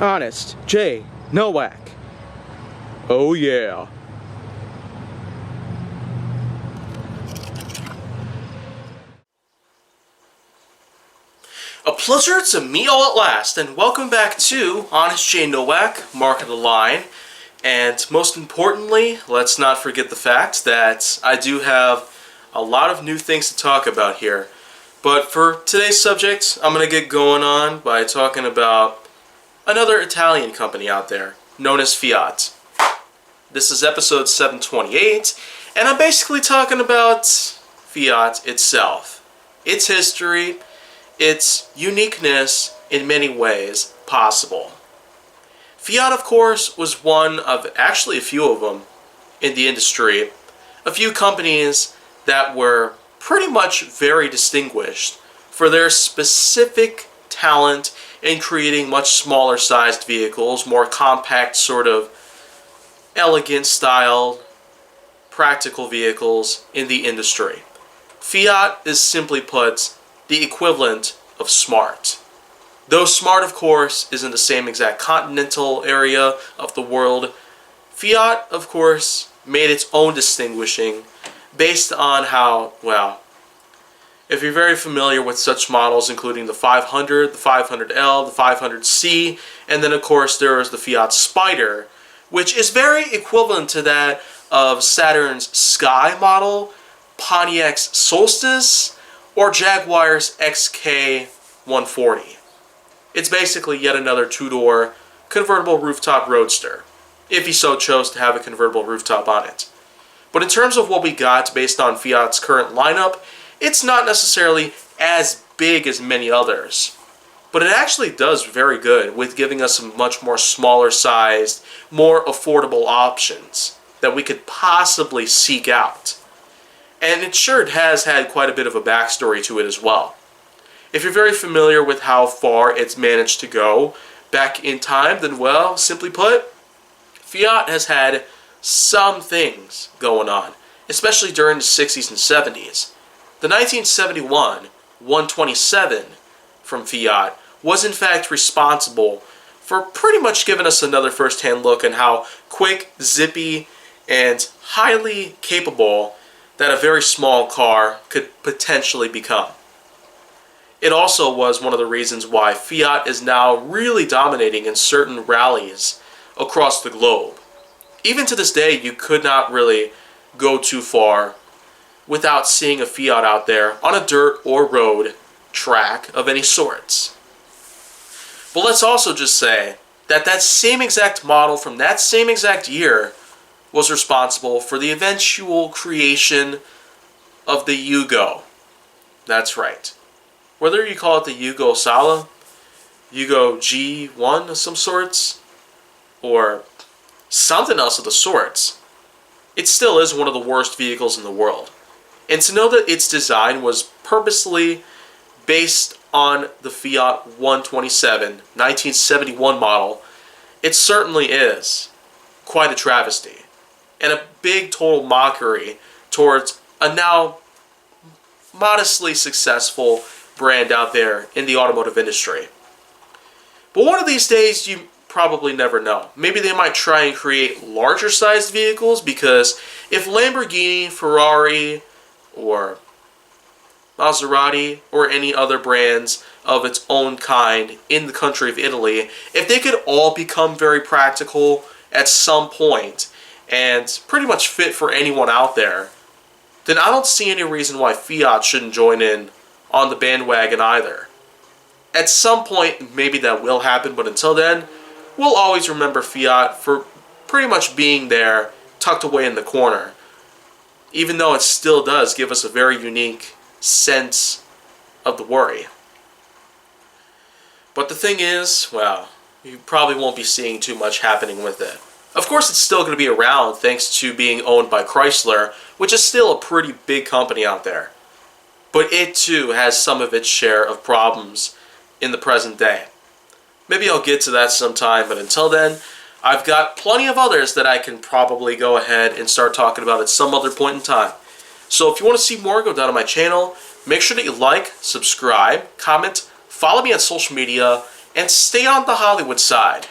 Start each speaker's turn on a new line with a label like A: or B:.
A: Honest J. Nowak. Oh yeah. A pleasure to meet all at last, and welcome back to Honest J. Nowak, Marque of the Line. And most importantly, let's not forget the fact that I do have a lot of new things to talk about here. But for today's subject, I'm going to get going on by talking about another Italian company out there, known as Fiat. This is episode 728, and I'm basically talking about Fiat itself, its history, its uniqueness in many ways possible. Fiat, of course, was one of actually a few of them in the industry, a few companies that were pretty much very distinguished for their specific talent in creating much smaller sized vehicles, more compact, sort of elegant style, practical vehicles in the industry. Fiat is, simply put, the equivalent of smart. Though smart, of course, is in the same exact continental area of the world, Fiat, of course, made its own distinguishing based on how, well, if you're very familiar with such models, including the 500, the 500L, the 500C, and then, of course, there is the Fiat Spider, which is very equivalent to that of Saturn's Sky model, Pontiac's Solstice, or Jaguar's XK140. It's basically yet another two-door convertible rooftop roadster, if you so chose to have a convertible rooftop on it. But in terms of what we got based on Fiat's current lineup, it's not necessarily as big as many others. But it actually does very good with giving us some much more smaller sized, more affordable options that we could possibly seek out. And it sure has had quite a bit of a backstory to it as well. If you're very familiar with how far it's managed to go back in time, then, well, simply put, Fiat has had some things going on, especially during the 60s and 70s. The 1971 127 from Fiat was in fact responsible for pretty much giving us another first-hand look at how quick, zippy, and highly capable that a very small car could potentially become. It also was one of the reasons why Fiat is now really dominating in certain rallies across the globe. Even to this day, you could not really go too far without seeing a Fiat out there on a dirt or road track of any sorts. But let's also just say that that same exact model from that same exact year was responsible for the eventual creation of the Yugo. That's right. Whether you call it the Yugo Sala, Yugo G1 of some sorts, or something else of the sorts, it still is one of the worst vehicles in the world. And to know that its design was purposely based on the Fiat 127 1971 model, it certainly is quite a travesty and a big total mockery towards a now modestly successful brand out there in the automotive industry. But one of these days, you probably never know. Maybe they might try and create larger sized vehicles, because if Lamborghini, Ferrari, or Maserati, or any other brands of its own kind in the country of Italy, if they could all become very practical at some point and pretty much fit for anyone out there, then I don't see any reason why Fiat shouldn't join in on the bandwagon either. At some point, maybe that will happen, but until then, we'll always remember Fiat for pretty much being there, tucked away in the corner, even though it still does give us a very unique sense of the worry. But the thing is, well, you probably won't be seeing too much happening with it. Of course, it's still going to be around thanks to being owned by Chrysler, which is still a pretty big company out there. But it too has some of its share of problems in the present day. Maybe I'll get to that sometime, but until then, I've got plenty of others that I can probably go ahead and start talking about at some other point in time. So if you want to see more, go down to my channel. Make sure that you like, subscribe, comment, follow me on social media, and stay on the Hollywood side.